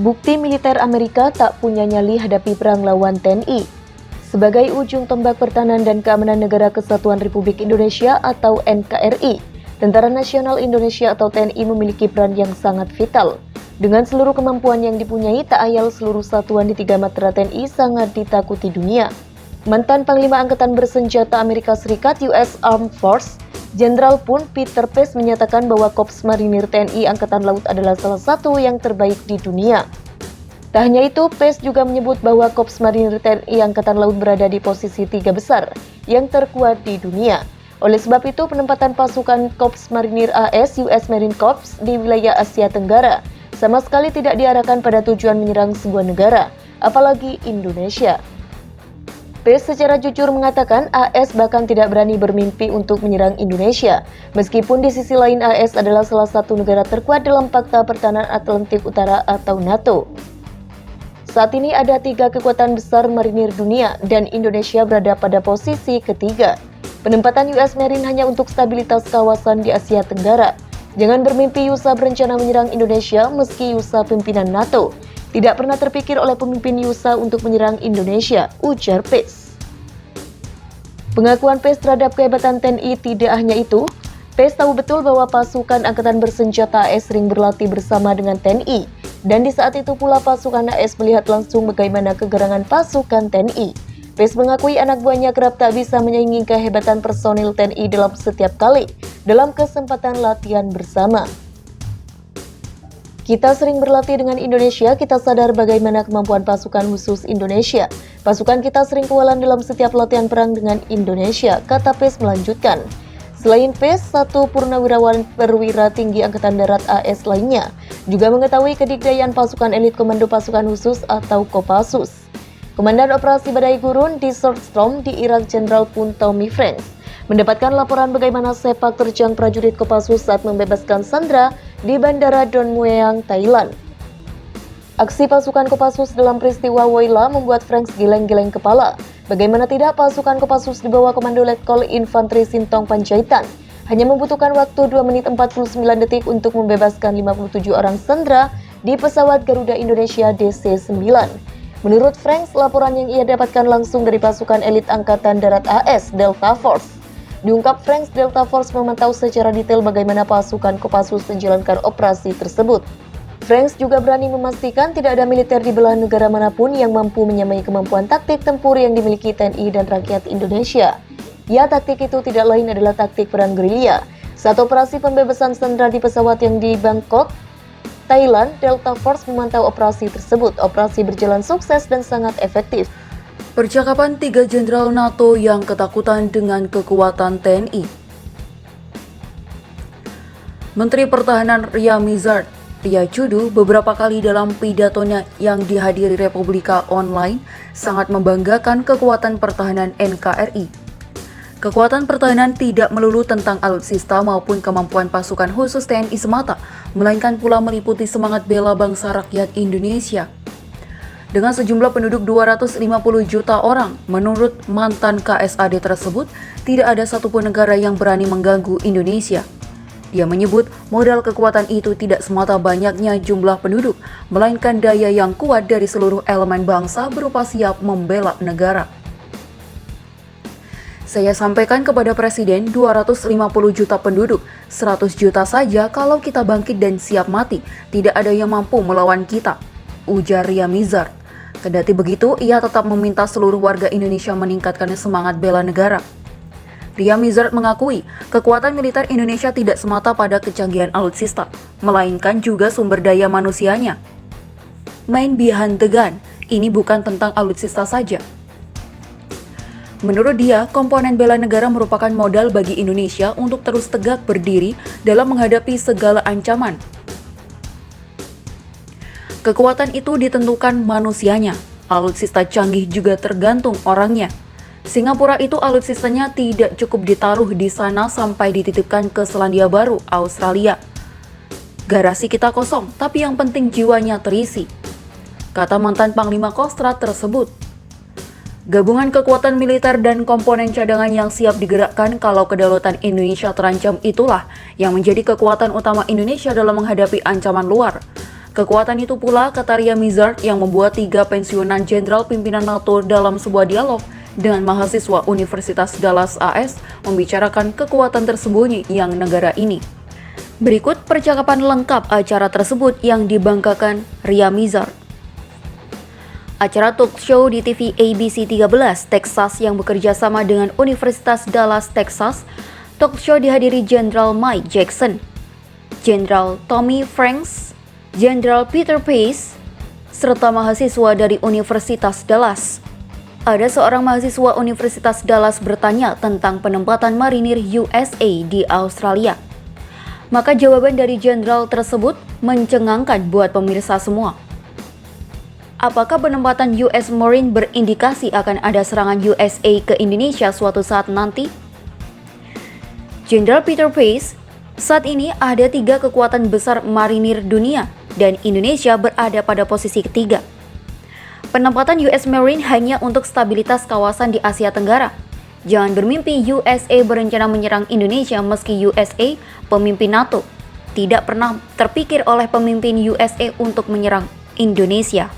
Bukti militer Amerika tak punya nyali hadapi perang lawan TNI. Sebagai ujung tombak pertahanan dan keamanan Negara Kesatuan Republik Indonesia atau NKRI, Tentara Nasional Indonesia atau TNI memiliki peran yang sangat vital. Dengan seluruh kemampuan yang dipunyai, tak ayal seluruh satuan di 3 matra TNI sangat ditakuti dunia. Mantan Panglima Angkatan Bersenjata Amerika Serikat US Armed Force, Jenderal Pun Peter Pace menyatakan bahwa Korps Marinir TNI Angkatan Laut adalah salah satu yang terbaik di dunia. Tak hanya itu, Pace juga menyebut bahwa Korps Marinir TNI Angkatan Laut berada di posisi 3 besar yang terkuat di dunia. Oleh sebab itu, penempatan pasukan Korps Marinir AS US Marine Corps di wilayah Asia Tenggara sama sekali tidak diarahkan pada tujuan menyerang sebuah negara, apalagi Indonesia. Pace secara jujur mengatakan AS bahkan tidak berani bermimpi untuk menyerang Indonesia, meskipun di sisi lain AS adalah salah satu negara terkuat dalam Fakta Pertahanan Atlantik Utara atau NATO. Saat ini ada 3 kekuatan besar marinir dunia dan Indonesia berada pada posisi ketiga. Penempatan US Marine hanya untuk stabilitas kawasan di Asia Tenggara. Jangan bermimpi USA berencana menyerang Indonesia meski USA pimpinan NATO. Tidak pernah terpikir oleh pemimpin USA untuk menyerang Indonesia, ujar Pace. Pengakuan Pace terhadap kehebatan TNI tidak hanya itu. Pace tahu betul bahwa pasukan Angkatan Bersenjata AS sering berlatih bersama dengan TNI. Dan di saat itu pula pasukan AS melihat langsung bagaimana kegerangan pasukan TNI. Pace mengakui anak buahnya kerap tak bisa menyaingi kehebatan personil TNI dalam setiap kali dalam kesempatan latihan bersama. Kita sering berlatih dengan Indonesia, kita sadar bagaimana kemampuan pasukan khusus Indonesia. Pasukan kita sering kewalahan dalam setiap latihan perang dengan Indonesia, kata Pace melanjutkan. Selain Pace, satu purnawirawan perwira tinggi Angkatan Darat AS lainnya juga mengetahui kedikdayaan pasukan elit Komando Pasukan Khusus atau Kopassus. Komandan Operasi Badai Gurun di Desert Storm di Irak Jenderal Pun Tommy Franks mendapatkan laporan bagaimana sepak terjang prajurit Kopassus saat membebaskan sandera di Bandara Don Mueang, Thailand. Aksi pasukan Kopassus dalam peristiwa Woyla membuat Franks geleng-geleng kepala. Bagaimana tidak, pasukan Kopassus di bawah komando Letkol Infanteri Sintong Panjaitan hanya membutuhkan waktu 2 menit 49 detik untuk membebaskan 57 orang sandera di pesawat Garuda Indonesia DC-9. Menurut Franks, laporan yang ia dapatkan langsung dari pasukan elit Angkatan Darat AS, Delta Force. Diungkap Franks, Delta Force memantau secara detail bagaimana pasukan Kopassus menjalankan operasi tersebut. Franks juga berani memastikan tidak ada militer di belahan negara manapun yang mampu menyamai kemampuan taktik tempur yang dimiliki TNI dan rakyat Indonesia. Ya, taktik itu tidak lain adalah taktik perang gerilya. Saat operasi pembebasan sandera di pesawat yang di Bangkok, Thailand, Delta Force memantau operasi tersebut. Operasi berjalan sukses dan sangat efektif. Percakapan 3 jenderal NATO yang ketakutan dengan kekuatan TNI. Menteri Pertahanan Ria Mizard Triakudu beberapa kali dalam pidatonya yang dihadiri Republika Online sangat membanggakan kekuatan pertahanan NKRI. Kekuatan pertahanan tidak melulu tentang alutsista maupun kemampuan pasukan khusus TNI semata, melainkan pula meliputi semangat bela bangsa rakyat Indonesia. Dengan sejumlah penduduk 250 juta orang, menurut mantan KSAD tersebut, tidak ada satupun negara yang berani mengganggu Indonesia. Dia menyebut modal kekuatan itu tidak semata banyaknya jumlah penduduk, melainkan daya yang kuat dari seluruh elemen bangsa berupa siap membela negara. Saya sampaikan kepada Presiden 250 juta penduduk, 100 juta saja kalau kita bangkit dan siap mati, tidak ada yang mampu melawan kita, ujar Ria Mizard. Kendati begitu, ia tetap meminta seluruh warga Indonesia meningkatkan semangat bela negara. Ria Mizard mengakui, kekuatan militer Indonesia tidak semata pada kecanggihan alutsista, melainkan juga sumber daya manusianya. Main behind the gun, ini bukan tentang alutsista saja. Menurut dia, komponen bela negara merupakan modal bagi Indonesia untuk terus tegak berdiri dalam menghadapi segala ancaman. Kekuatan itu ditentukan manusianya. Alutsista canggih juga tergantung orangnya. Singapura itu alutsistanya tidak cukup ditaruh di sana sampai dititipkan ke Selandia Baru, Australia. Garasi kita kosong, tapi yang penting jiwanya terisi, kata mantan Panglima Kostrad tersebut. Gabungan kekuatan militer dan komponen cadangan yang siap digerakkan kalau kedaulatan Indonesia terancam itulah yang menjadi kekuatan utama Indonesia dalam menghadapi ancaman luar. Kekuatan itu pula, kata Ria Mizard, yang membuat 3 pensiunan jenderal pimpinan NATO dalam sebuah dialog dengan mahasiswa Universitas Dallas AS membicarakan kekuatan tersembunyi yang negara ini. Berikut percakapan lengkap acara tersebut yang dibanggakan Ria Mizard. Acara talk show di TV ABC 13 Texas yang bekerja sama dengan Universitas Dallas Texas. Talk show dihadiri Jenderal Mike Jackson, Jenderal Tommy Franks, Jenderal Peter Pace, serta mahasiswa dari Universitas Dallas. Ada seorang mahasiswa Universitas Dallas bertanya tentang penempatan marinir USA di Australia. Maka jawaban dari jenderal tersebut mencengangkan buat pemirsa semua. Apakah penempatan US Marine berindikasi akan ada serangan USA ke Indonesia suatu saat nanti? Jenderal Peter Pace, saat ini ada 3 kekuatan besar marinir dunia dan Indonesia berada pada posisi ketiga. Penempatan US Marine hanya untuk stabilitas kawasan di Asia Tenggara. Jangan bermimpi USA berencana menyerang Indonesia meski USA pemimpin NATO. Tidak pernah terpikir oleh pemimpin USA untuk menyerang Indonesia.